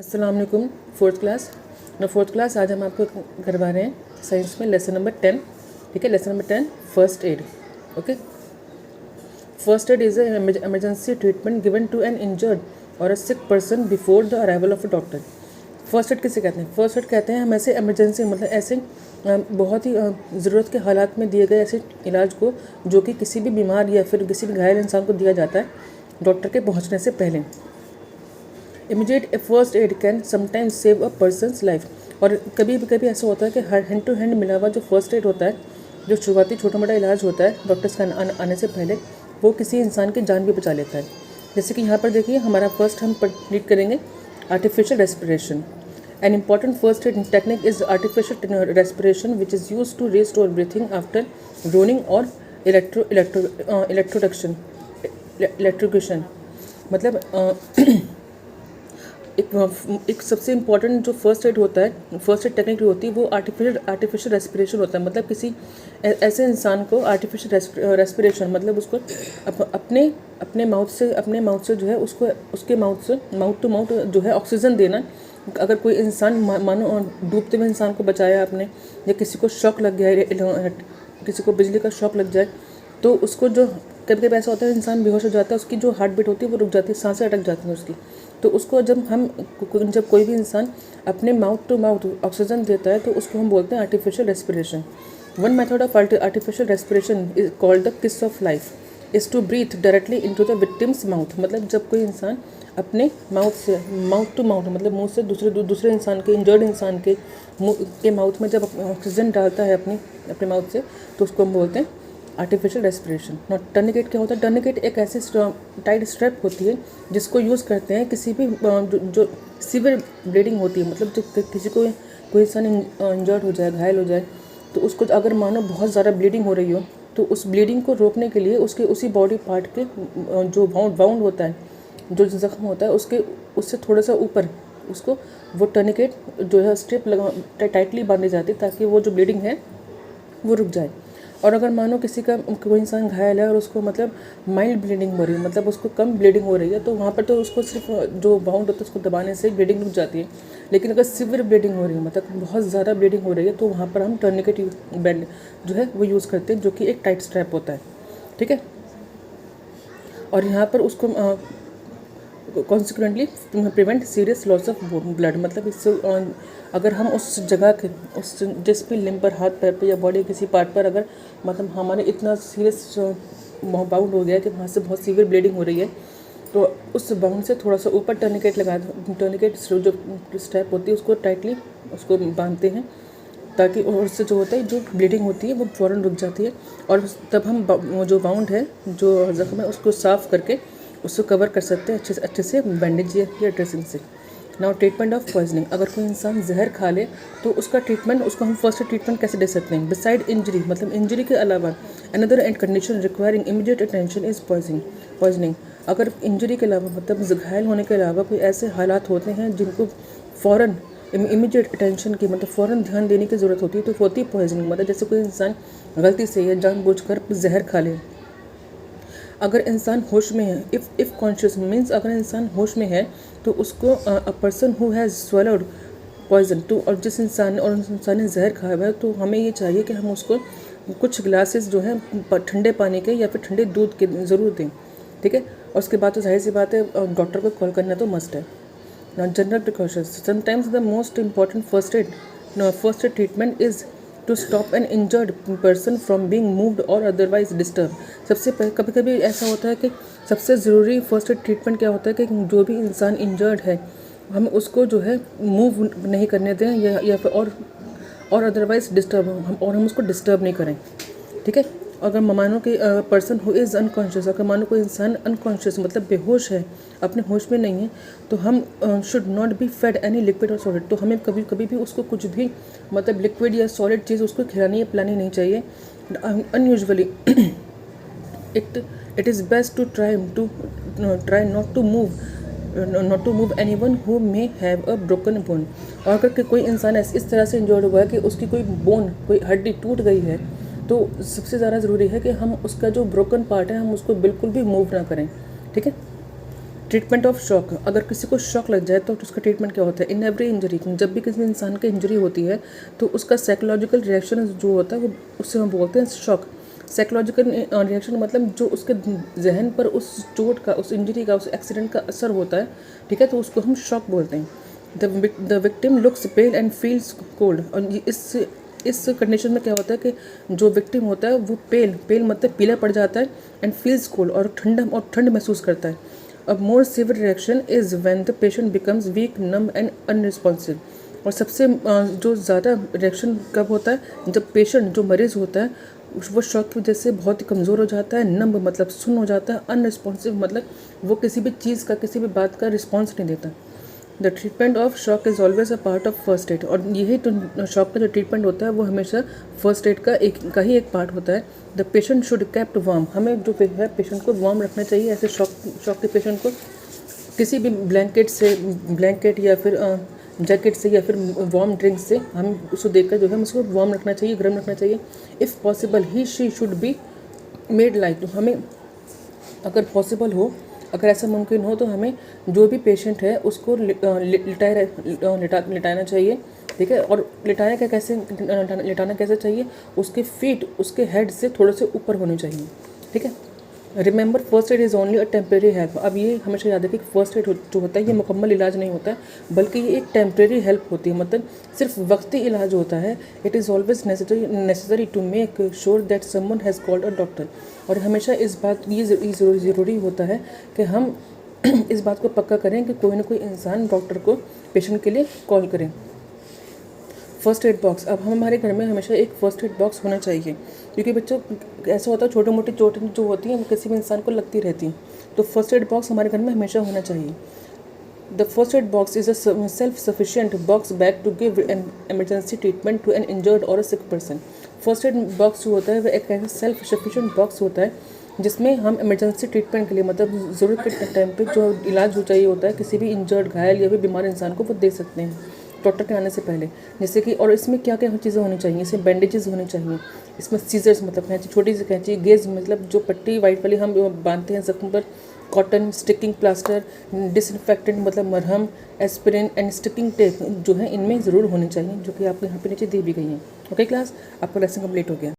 अस्सलाम वालेकुम। Fourth class आज हम आपको करवा रहे हैं साइंस में लेसन नंबर 10। ठीक है, lesson number 10 first aid. Okay, first aid is emergency treatment given to an injured और a sick person before the arrival of a doctor. First aid किसे कहते हैं? फर्स्ट एड कहते हैं हम ऐसे एमरजेंसी मतलब ऐसे बहुत ही ज़रूरत के हालात में दिए गए ऐसे इलाज को जो कि किसी भी बीमार या फिर किसी भी घायल इंसान को दिया जाता है डॉक्टर के पहुंचने से पहले। Immediate first aid can sometimes save a person's life. और कभी कभी ऐसा होता है कि हैंड टू हैंड मिला हुआ जो फर्स्ट एड होता है, जो शुरुआती छोटा मोटा इलाज होता है डॉक्टर्स का आने से पहले, वो किसी इंसान की जान भी बचा लेता है। जैसे कि यहाँ पर देखिए हमारा फर्स्ट हम रीड करेंगे artificial respiration. An important first aid technique is artificial respiration which is use to restore breathing after drowning और इलेक्ट्रोक्यूशन। मतलब एक सबसे इम्पॉर्टेंट जो फर्स्ट एड होता है, फर्स्ट एड टेक्निक जो होती है वो आर्टिफिशियल रेस्पिरेशन होता है। मतलब किसी ऐसे इंसान को आर्टिफिशियल रेस्पिरेशन मतलब उसको अपने माउथ से जो है उसको उसके माउथ टू माउथ जो है ऑक्सीजन देना। अगर कोई इंसान मानो डूबते हुए इंसान को बचाया आपने, या किसी को शॉक लग गया, किसी को बिजली का शॉक लग जाए, तो उसको जो कभी कभी ऐसा होता है इंसान बेहोश हो जाता है, उसकी जो हार्ट बीट होती है वो रुक जाती है, सांसें अटक जाती हैं उसकी। तो उसको जब कोई भी इंसान अपने माउथ टू माउथ ऑक्सीजन देता है तो उसको हम बोलते हैं artificial respiration. One method of artificial respiration is called the kiss of life is to breathe directly into the victim's mouth. मतलब जब कोई इंसान अपने माउथ टू माउथ मतलब मुंह से दूसरे इंसान के, इंजर्ड इंसान के माउथ में जब ऑक्सीजन डालता है अपने माउथ से, तो उसको हम बोलते हैं आर्टिफिशियल रेस्पिरेशन। नॉट टर्निकेट क्या होता है? टर्निकेट एक ऐसी टाइट स्ट्रैप होती है जिसको यूज़ करते हैं किसी भी जो सीवियर ब्लीडिंग होती है, मतलब जब किसी को कोई इंसान इंजर्ड हो जाए, घायल हो जाए, तो उसको अगर मानो बहुत ज़्यादा ब्लीडिंग हो रही हो तो उस ब्लीडिंग को रोकने के लिए उसके उसी बॉडी पार्ट के जो वाउंड होता है, जो जख्म होता है, उससे थोड़ा सा ऊपर उसको वो टर्निकेट जो है स्ट्रिप टाइटली बांधी जाती है ताकि वो जो ब्लीडिंग है वो रुक जाए। और अगर मानो कोई इंसान घायल है और उसको मतलब माइल्ड ब्लीडिंग हो रही है, मतलब उसको कम ब्लीडिंग हो रही है, तो वहाँ पर तो उसको सिर्फ जो बाउंड होता है उसको दबाने से ब्लीडिंग रुक जाती है। लेकिन अगर सीवियर ब्लीडिंग हो रही है, मतलब बहुत ज़्यादा ब्लीडिंग हो रही है, तो वहाँ पर हम टर्निकेट बैंड जो है वो यूज़ करते हैं, जो कि एक टाइट स्ट्रैप होता है। ठीक है, और यहाँ पर उसको consequently prevent serious loss of blood. मतलब इससे अगर हम उस जगह के जिस भी लिम्ब पर, हाथ पैर पे या बॉडी किसी पार्ट पर अगर मतलब हमारे इतना सीरियस बाउंड हो गया है कि वहाँ से बहुत सीवियर ब्लीडिंग हो रही है, तो उस बाउंड से थोड़ा सा ऊपर टर्निकेट जो स्ट्रैप होती है उसको टाइटली उसको बांधते हैं, ताकि उससे जो होता है जो ब्लीडिंग होती है वो फ़ौरन रुक जाती है। और तब हम जो बाउंड है, जो ज़ख्म है, उसको साफ़ करके उसको कवर कर सकते हैं अच्छे से बैंडेज या ड्रेसिंग से। Now treatment of poisoning. अगर कोई इंसान जहर खा ले तो उसका ट्रीटमेंट, उसको हम फर्स्ट ट्रीटमेंट कैसे दे सकते हैं? बिसाइड इंजरी, मतलब इंजरी के अलावा another and condition requiring immediate attention is poisoning. अगर इंजरी के अलावा मतलब घायल होने के अलावा कोई ऐसे हालात होते हैं जिनको फ़ौरन इमीडिएट अटेंशन की मतलब फ़ौरन ध्यान देने की ज़रूरत होती है, तो होती है पॉइजनिंग। मतलब जैसे कोई इंसान गलती से या जानबूझकर जहर खा ले। अगर इंसान होश में है, इफ़ कॉन्शियस मीन्स अगर इंसान होश में है, तो उसको a person who has swallowed poison too, और जिस इंसान ने जहर खाया हुआ है, तो हमें ये चाहिए कि हम उसको कुछ ग्लासेस जो है ठंडे पानी के या फिर ठंडे दूध के ज़रूर दें। ठीक है, और उसके बाद तो जाहिर सी बात है डॉक्टर को कॉल करना तो मस्ट है। General precautions. Sometimes the most important first aid treatment is to stop an injured person from being moved और अदरवाइज डिस्टर्ब। कभी कभी ऐसा होता है कि सबसे ज़रूरी फर्स्ट एड ट्रीटमेंट क्या होता है कि जो भी इंसान इंजर्ड है हम उसको जो है मूव नहीं करने दें या फिर और अदरवाइज डिस्टर्ब हम उसको डिस्टर्ब नहीं करें। ठीक है, अगर मानो कि पर्सन हु इज़ अनकॉन्शियस, अगर मानो कोई इंसान अनकॉन्शियस मतलब बेहोश है, अपने होश में नहीं है, तो हम should not be fed any liquid और सॉलिड। तो हमें कभी भी उसको कुछ भी मतलब लिक्विड या सॉलिड चीज़ उसको खिलानी या पिलानी नहीं चाहिए। Unusually it is best to try not to move anyone who may have a broken bone. और अगर कोई इंसान इस तरह से इंजर्ड हुआ है कि उसकी कोई हड्डी टूट गई है, तो सबसे ज़्यादा ज़रूरी है कि हम उसका जो ब्रोकन पार्ट है हम उसको बिल्कुल भी मूव ना करें। ठीक है, ट्रीटमेंट ऑफ शॉक, अगर किसी को शॉक लग जाए तो उसका ट्रीटमेंट क्या होता है? इन एवरी इंजरी, जब भी किसी इंसान की इंजरी होती है तो उसका साइकोलॉजिकल रिएक्शन जो होता है वो उससे हम बोलते हैं शॉक। साइकोलॉजिकल रिएक्शन मतलब जो उसके जहन पर उस चोट का, उस इंजरी का, उस एक्सीडेंट का असर होता है, ठीक है, तो उसको हम शॉक बोलते हैं। The victim looks pale and feels cold, और इस कंडीशन में क्या होता है कि जो विक्टिम होता है वो पेल मतलब पीला पड़ जाता है, एंड फील्स कोल्ड, और ठंड महसूस करता है। A more severe reaction is when the patient becomes weak, numb and unresponsive, और सबसे जो ज़्यादा रिएक्शन कब होता है? जब पेशेंट, जो मरीज़ होता है, वो शॉक की वजह से बहुत ही कमज़ोर हो जाता है, नम मतलब सुन्न हो जाता है, अनरिस्पॉन्सिव मतलब वो किसी भी चीज़ का, किसी भी बात का रिस्पॉन्स नहीं देता। The treatment of shock is always a part of first aid, और यही तो शॉक का जो ट्रीटमेंट होता है वो हमेशा फर्स्ट एड का ही एक पार्ट होता है। The patient should kept warm, हमें जो है पेशेंट को वार्म रखना चाहिए। ऐसे शॉक के पेशेंट को किसी भी ब्लैंकेट या फिर जैकेट से या फिर वार्म ड्रिंक से हम उसको देखकर जो है उसको वार्म रखना चाहिए, गर्म रखना चाहिए। If possible he she should be made light, हमें अगर पॉसिबल हो, अगर ऐसा मुमकिन हो तो हमें जो भी पेशेंट है उसको लिटाना चाहिए, ठीक है। और लिटाना कैसे चाहिए? उसके फीट उसके हेड से थोड़े से ऊपर होने चाहिए, ठीक है। Remember first aid is only a temporary help, अब ये हमेशा याद रखें कि फर्स्ट एड जो होता है ये मुकम्मल इलाज नहीं होता है, बल्कि ये एक टेम्प्रेरी हेल्प होती है, मतलब सिर्फ वक्ती इलाज होता है। It is always necessary to make sure that someone has called a doctor, और हमेशा इस बात ये ज़रूरी होता है कि हम इस बात को पक्का करें कि कोई ना कोई इंसान डॉक्टर को पेशेंट के लिए कॉल करें। फर्स्ट एड बॉक्स, अब हमारे घर में हमेशा एक फ़र्स्ट एड बॉक्स होना चाहिए, क्योंकि बच्चों ऐसा होता है छोटी मोटी चोटें जो होती हैं वो किसी भी इंसान को लगती रहती हैं, तो फर्स्ट एड बॉक्स हमारे घर में हमेशा होना चाहिए। The first aid box is a self sufficient box bag to give an emergency treatment to an injured और a sick person. First aid box जो होता है वह एक ऐसा सेल्फ सफिशिएंट बॉक्स होता है जिसमें हम इमरजेंसी ट्रीटमेंट के लिए, मतलब ज़रूरत के टाइम पे जो इलाज हो चाहिए होता है किसी भी इंजर्ड, घायल या फिर बीमार इंसान को, वो दे सकते हैं डॉक्टर के आने से पहले। जैसे कि, और इसमें क्या क्या चीज़ें होनी चाहिए? इसमें बैंडेजेस होने चाहिए, इसमें सीजर्स मतलब कैंची, छोटी सी कैंची, गेज मतलब जो पट्टी वाइट वाली हम बांधते हैं जख्म पर, कॉटन, स्टिकिंग प्लास्टर, डिसइंफेक्टेंट मतलब मरहम, एस्पिरिन एंड स्टिकिंग टेप जो है इनमें ज़रूर होनी चाहिए, जो कि आपको यहाँ पे नीचे दी भी गई हैं। ओके क्लास, आपका लेसन कंप्लीट हो गया।